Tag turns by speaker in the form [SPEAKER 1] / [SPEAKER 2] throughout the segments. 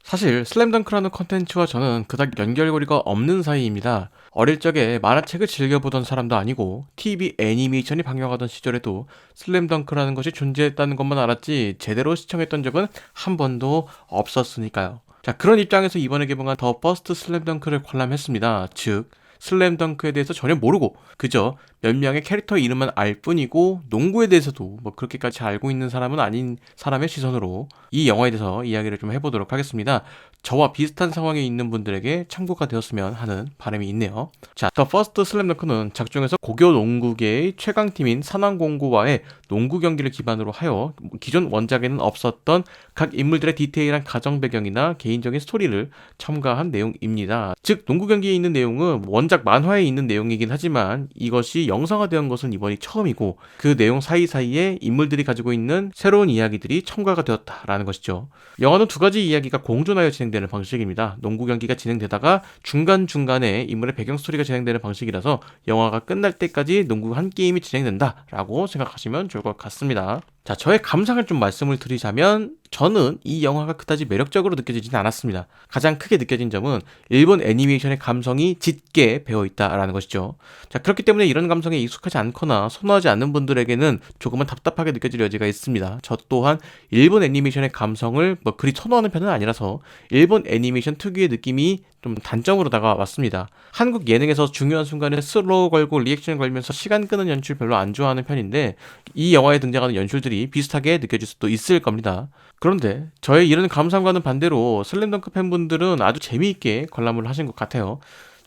[SPEAKER 1] 사실 슬램덩크라는 컨텐츠와 저는 그닥 연결고리가 없는 사이입니다. 어릴 적에 만화책을 즐겨보던 사람도 아니고 TV 애니메이션이 방영하던 시절에도 슬램덩크라는 것이 존재했다는 것만 알았지 제대로 시청했던 적은 한 번도 없었으니까요. 자, 그런 입장에서 이번에 개봉한 더 퍼스트 슬램덩크를 관람했습니다. 즉 슬램덩크에 대해서 전혀 모르고 그저 몇 명의 캐릭터 이름만 알 뿐이고 농구에 대해서도 뭐 그렇게까지 알고 있는 사람은 아닌 사람의 시선으로 이 영화에 대해서 이야기를 좀 해보도록 하겠습니다. 저와 비슷한 상황에 있는 분들에게 참고가 되었으면 하는 바람이 있네요. 자, 더 퍼스트 슬램덩크는 작중에서 고교 농구계의 최강팀인 산왕공고와의 농구 경기를 기반으로 하여 기존 원작에는 없었던 각 인물들의 디테일한 가정 배경이나 개인적인 스토리를 첨가한 내용입니다. 즉 농구 경기에 있는 내용은 원작 만화에 있는 내용이긴 하지만 이것이 영상화된 것은 이번이 처음이고 그 내용 사이사이에 인물들이 가지고 있는 새로운 이야기들이 첨가가 되었다라는 것이죠. 영화는 두 가지 이야기가 공존하여 진행되는 방식입니다. 농구 경기가 진행되다가 중간중간에 인물의 배경 스토리가 진행되는 방식이라서 영화가 끝날 때까지 농구 한 게임이 진행된다라고 생각하시면 좋을 것 같습니다. 자, 저의 감상을 좀 말씀을 드리자면 저는 이 영화가 그다지 매력적으로 느껴지진 않았습니다. 가장 크게 느껴진 점은 일본 애니메이션의 감성이 짙게 배어있다라는 것이죠. 자, 그렇기 때문에 이런 감성에 익숙하지 않거나 선호하지 않는 분들에게는 조금은 답답하게 느껴질 여지가 있습니다. 저 또한 일본 애니메이션의 감성을 뭐 그리 선호하는 편은 아니라서 일본 애니메이션 특유의 느낌이 좀 단점으로 다가왔습니다. 한국 예능에서 중요한 순간에 슬로우 걸고 리액션 걸면서 시간 끄는 연출 별로 안 좋아하는 편인데 이 영화에 등장하는 연출들이 비슷하게 느껴질 수도 있을 겁니다. 그런데 저의 이런 감상과는 반대로 슬램덩크 팬분들은 아주 재미있게 관람을 하신 것 같아요.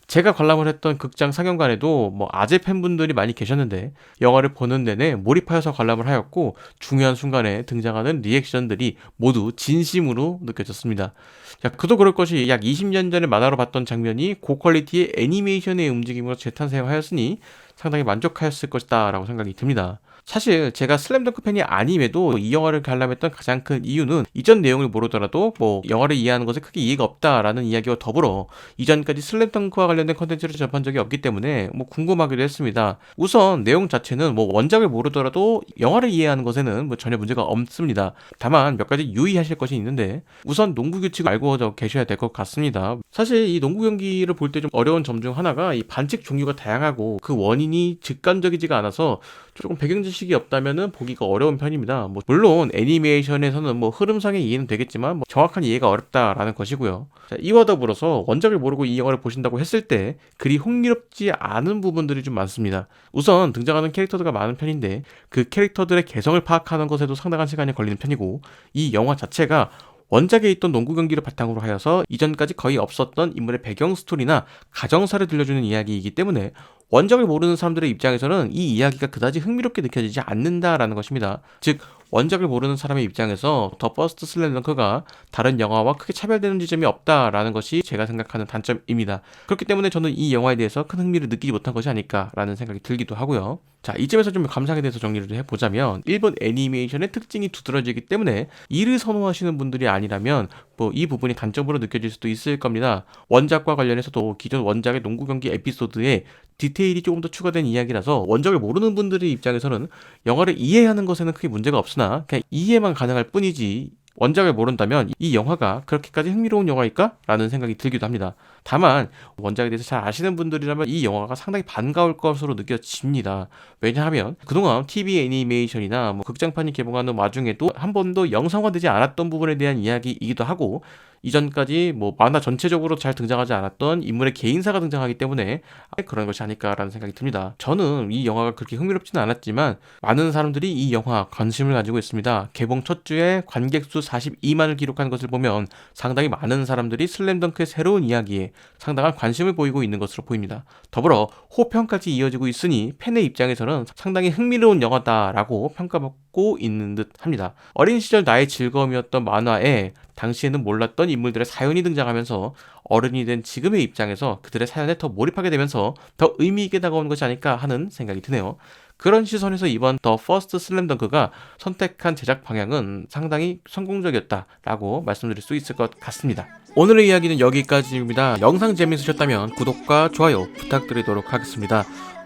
[SPEAKER 1] 제가 관람을 했던 극장 상영관에도 뭐 아재 팬분들이 많이 계셨는데 영화를 보는 내내 몰입하여서 관람을 하였고 중요한 순간에 등장하는 리액션들이 모두 진심으로 느껴졌습니다. 자, 그도 그럴 것이 약 20년 전에 만화로 봤던 장면이 고퀄리티의 애니메이션의 움직임으로 재탄생하였으니 상당히 만족하였을 것이다 라고 생각이 듭니다. 사실 제가 슬램덩크 팬이 아님에도 이 영화를 관람했던 가장 큰 이유는 이전 내용을 모르더라도 뭐 영화를 이해하는 것에 크게 이해가 없다라는 이야기와 더불어 이전까지 슬램덩크와 관련된 컨텐츠를 접한 적이 없기 때문에 뭐 궁금하기도 했습니다. 우선 내용 자체는 뭐 원작을 모르더라도 영화를 이해하는 것에는 뭐 전혀 문제가 없습니다. 다만 몇 가지 유의하실 것이 있는데 우선 농구 규칙을 알고 계셔야 될 것 같습니다. 사실 이 농구 경기를 볼 때 좀 어려운 점 중 하나가 이 반칙 종류가 다양하고 그 원인이 직관적이지가 않아서 조금 배경 지식이 없다면은 보기가 어려운 편입니다. 뭐 물론 애니메이션에서는 뭐 흐름상의 이해는 되겠지만 뭐 정확한 이해가 어렵다라는 것이고요. 자, 이와 더불어서 원작을 모르고 이 영화를 보신다고 했을 때 그리 흥미롭지 않은 부분들이 좀 많습니다. 우선 등장하는 캐릭터들가 많은 편인데 그 캐릭터들의 개성을 파악하는 것에도 상당한 시간이 걸리는 편이고 이 영화 자체가 원작에 있던 농구 경기를 바탕으로 하여서 이전까지 거의 없었던 인물의 배경 스토리나 가정사를 들려주는 이야기이기 때문에 원작을 모르는 사람들의 입장에서는 이 이야기가 그다지 흥미롭게 느껴지지 않는다라는 것입니다. 즉 원작을 모르는 사람의 입장에서 더 퍼스트 슬램덩크가 다른 영화와 크게 차별되는 지점이 없다라는 것이 제가 생각하는 단점입니다. 그렇기 때문에 저는 이 영화에 대해서 큰 흥미를 느끼지 못한 것이 아닐까라는 생각이 들기도 하고요. 자, 이점에서 좀 감상에 대해서 정리를 해보자면 일본 애니메이션의 특징이 두드러지기 때문에 이를 선호하시는 분들이 아니라면 뭐 이 부분이 단점으로 느껴질 수도 있을 겁니다. 원작과 관련해서도 기존 원작의 농구 경기 에피소드에 디테일이 조금 더 추가된 이야기라서 원작을 모르는 분들의 입장에서는 영화를 이해하는 것에는 크게 문제가 없으나 그냥 이해만 가능할 뿐이지 원작을 모른다면 이 영화가 그렇게까지 흥미로운 영화일까? 라는 생각이 들기도 합니다. 다만 원작에 대해서 잘 아시는 분들이라면 이 영화가 상당히 반가울 것으로 느껴집니다. 왜냐하면 그동안 TV 애니메이션이나 뭐 극장판이 개봉하는 와중에도 한 번도 영상화되지 않았던 부분에 대한 이야기이기도 하고 이전까지 뭐 만화 전체적으로 잘 등장하지 않았던 인물의 개인사가 등장하기 때문에 그런 것이 아닐까라는 생각이 듭니다. 저는 이 영화가 그렇게 흥미롭지는 않았지만 많은 사람들이 이 영화 관심을 가지고 있습니다. 개봉 첫 주에 관객 수 42만을 기록한 것을 보면 상당히 많은 사람들이 슬램덩크의 새로운 이야기에 상당한 관심을 보이고 있는 것으로 보입니다. 더불어 호평까지 이어지고 있으니 팬의 입장에서는 상당히 흥미로운 영화다라고 평가받고 있는 듯 합니다. 어린 시절 나의 즐거움이었던 만화에 당시에는 몰랐던 인물들의 사연이 등장하면서 어른이 된 지금의 입장에서 그들의 사연에 더 몰입하게 되면서 더 의미 있게 다가오는 것이 아닐까 하는 생각이 드네요. 그런 시선에서 이번 더 퍼스트 슬램덩크가 선택한 제작 방향은 상당히 성공적이었다라고 말씀드릴 수 있을 것 같습니다. 오늘의 이야기는 여기까지입니다. 영상 재밌으셨다면 구독과 좋아요 부탁드리도록 하겠습니다.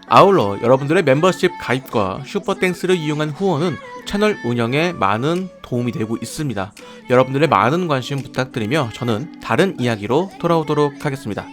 [SPEAKER 1] 아울러 여러분들의 멤버십 가입과 슈퍼땡스를 이용한 후원은 채널 운영에 많은 도움이 되고 있습니다. 여러분들의 많은 관심 부탁드리며 저는 다른 이야기로 돌아오도록 하겠습니다.